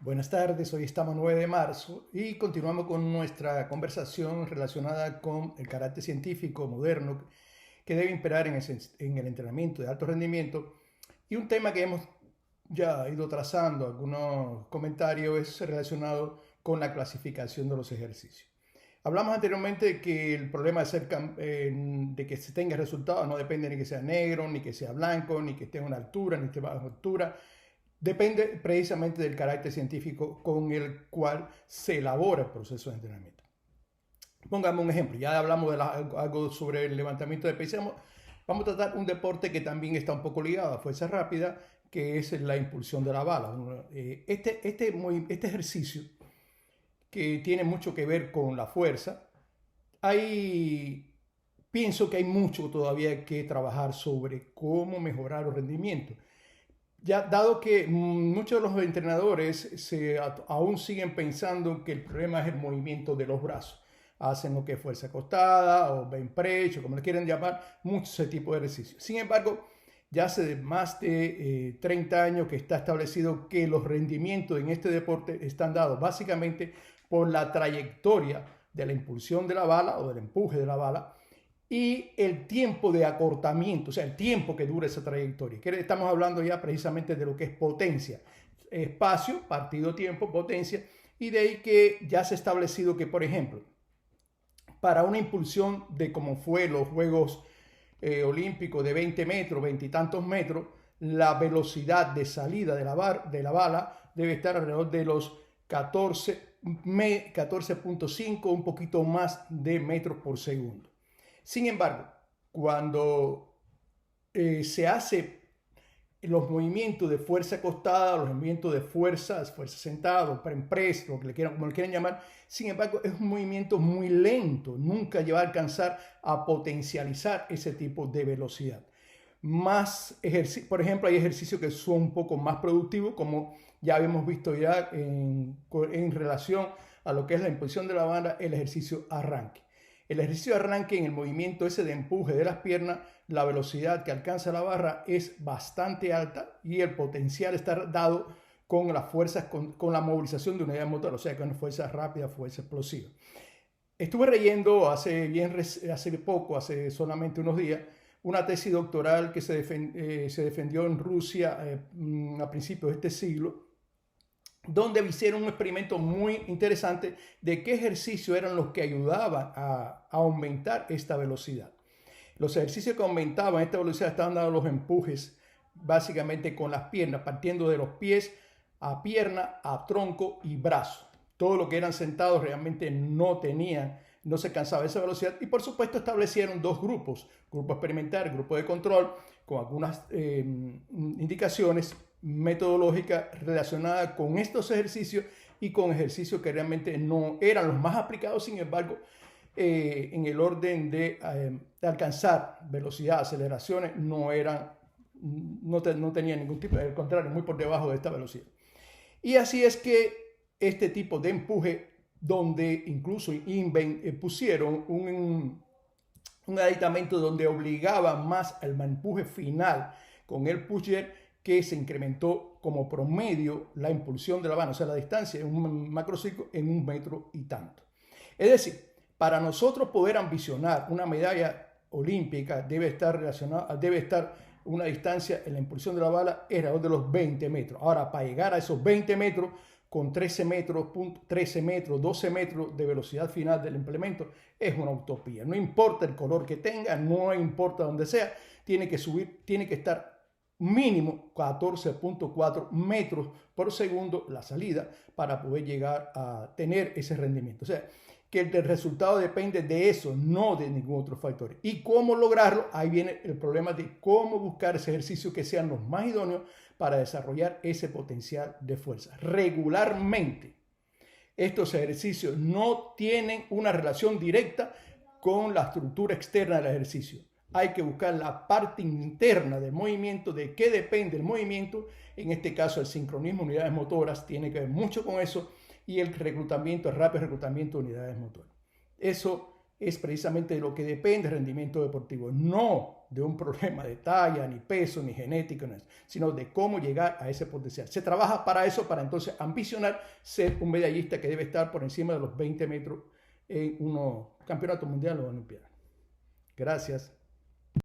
Buenas tardes, hoy estamos 9 de marzo y continuamos con nuestra conversación relacionada con el carácter científico moderno que debe imperar en el entrenamiento de alto rendimiento. Y un tema que hemos ya ido trazando, algunos comentarios, es relacionado con la clasificación de los ejercicios. Hablamos anteriormente de que el problema de que se tenga resultados no depende ni que sea negro, ni que sea blanco, ni que esté en una altura, ni que esté bajo altura. Depende precisamente del carácter científico con el cual se elabora el proceso de entrenamiento. Pongamos un ejemplo, ya hablamos de algo sobre el levantamiento de pesas. Vamos a tratar un deporte que también está un poco ligado a fuerza rápida, que es la impulsión de la bala. Este ejercicio, que tiene mucho que ver con la fuerza, pienso que hay mucho todavía que trabajar sobre cómo mejorar los rendimientos. Ya dado que muchos de los entrenadores aún siguen pensando que el problema es el movimiento de los brazos. Hacen lo que es fuerza acostada o bench press, o como le quieren llamar, mucho ese tipo de ejercicios. Sin embargo, ya hace más de 30 años que está establecido que los rendimientos en este deporte están dados básicamente por la trayectoria de la impulsión de la bala o del empuje de la bala y el tiempo de acortamiento, o sea, el tiempo que dura esa trayectoria. Estamos hablando ya precisamente de lo que es potencia, espacio, partido, tiempo, potencia, y de ahí que ya se ha establecido que, por ejemplo, para una impulsión de como fue los Juegos Olímpicos de 20 metros, 20 y tantos metros, la velocidad de salida de la bala debe estar alrededor de los 14.5, un poquito más de metros por segundo. Sin embargo, cuando se hace los movimientos de fuerza acostada, los movimientos de fuerza sentada, bench press, como le quieran llamar, sin embargo, es un movimiento muy lento, nunca va a alcanzar a potencializar ese tipo de velocidad. Por ejemplo, hay ejercicios que son un poco más productivos, como ya habíamos visto ya en relación a lo que es la impulsión de la banda, el ejercicio arranque. El ejercicio de arranque, en el movimiento ese de empuje de las piernas, la velocidad que alcanza la barra es bastante alta y el potencial está dado con las fuerzas, con la movilización de unidades motoras, o sea, con fuerza rápida, fuerza explosiva. Estuve leyendo hace poco, hace solamente unos días, una tesis doctoral que se defendió en Rusia a principios de este siglo, donde hicieron un experimento muy interesante de qué ejercicios eran los que ayudaban a aumentar esta velocidad. Los ejercicios que aumentaban esta velocidad estaban dando los empujes básicamente con las piernas, partiendo de los pies a pierna, a tronco y brazo. Todo lo que eran sentados realmente no se cansaba de esa velocidad, y por supuesto establecieron dos grupos, grupo experimental, grupo de control, con algunas indicaciones metodológica relacionada con estos ejercicios y con ejercicios que realmente no eran los más aplicados. Sin embargo, en el orden de alcanzar velocidad, aceleraciones, no tenían ningún tipo, al contrario, muy por debajo de esta velocidad. Y así es que este tipo de empuje, donde incluso pusieron un aditamento donde obligaba más al empuje final con el pusher, que se incrementó como promedio la impulsión de la bala, o sea, la distancia en un macrociclo en 1 metro y tanto. Es decir, para nosotros poder ambicionar una medalla olímpica debe estar una distancia en la impulsión de la bala alrededor de los 20 metros. Ahora, para llegar a esos 20 metros con 13 metros, 12 metros de velocidad final del implemento, es una utopía. No importa el color que tenga, no importa dónde sea, tiene que estar mínimo 14.4 metros por segundo la salida para poder llegar a tener ese rendimiento. O sea, que el resultado depende de eso, no de ningún otro factor. ¿Y cómo lograrlo? Ahí viene el problema de cómo buscar ese ejercicio que sean los más idóneos para desarrollar ese potencial de fuerza. Regularmente, estos ejercicios no tienen una relación directa con la estructura externa del ejercicio. Hay que buscar la parte interna del movimiento, de qué depende el movimiento. En este caso, el sincronismo de unidades motoras tiene que ver mucho con eso, y el rápido reclutamiento de unidades motoras. Eso es precisamente de lo que depende el rendimiento deportivo, no de un problema de talla, ni peso, ni genética, sino de cómo llegar a ese potencial. Se trabaja para eso, para entonces ambicionar ser un medallista que debe estar por encima de los 20 metros en unos campeonatos mundiales o olimpiadas. Gracias.